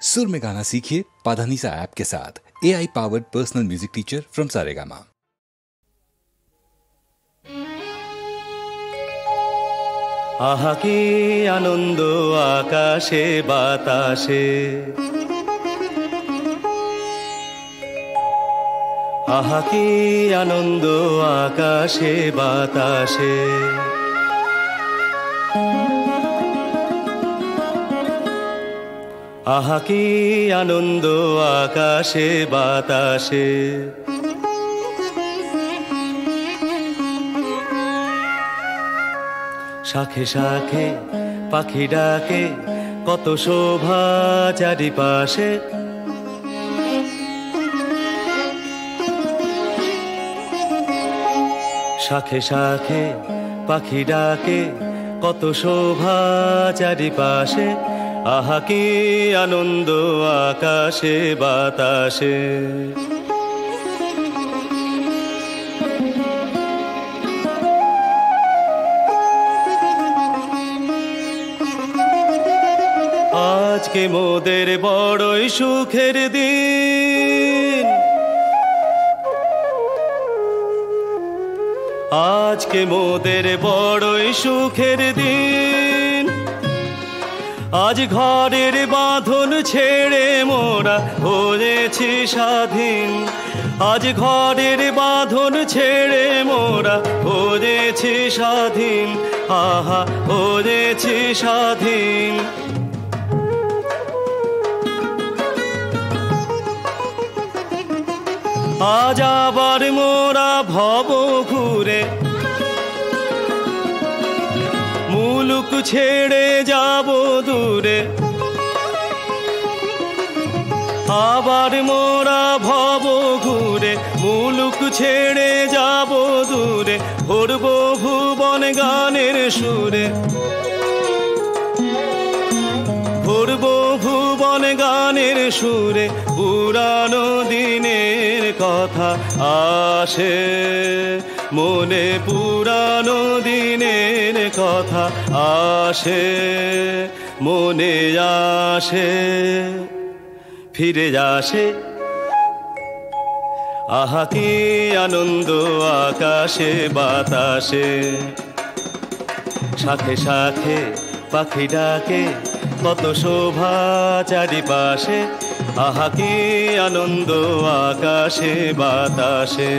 सुर में गाना सीखिए पाधानीसा ऐप के साथ। AI powered personal music teacher from Saregama. आहा की आनंद आकाशे बाताशे, आहा की आनंद आकाशे बाताशे, आहा की आनंद आकाशे बाताशे। शाखे शाखे पाखी डाके कत शोभा चारिपाशे, शाखे शाखे पाखी डाके कत शोभा चारिपाशे। आहा की आनंद आकाशे बाताशे। আজকে মোদের বড়ই সুখের দিন, আজকে মোদের বড়ই সুখের দিন। আজ ঘরের বাঁধন ছেড়ে মোরা হয়েছি স্বাধীন, আজ ঘরের বাঁধন ছেড়ে মোরা হয়েছি স্বাধীন। আহা হয়েছি স্বাধীন। আজ আবার মোরা ভব ঘুরে মুলুক ছেড়ে যাব দূরে, আবার মোরা ভব ঘুরে মুলুক ছেড়ে যাব দূরে। ভরব ভুবন গানের সুরে, ভরব ভুবন গানের সুরে। পুরানো দিনের কথা আসে মনে, পুরানো দিনের কথা আসে মনে, আসে ফিরে আসে। আহা কি আনন্দ আকাশে বাতাসে, শাখে শাখে পাখি ডাকে কত শোভা চারিপাশে। আহা কি আনন্দ আকাশে বাতাসে।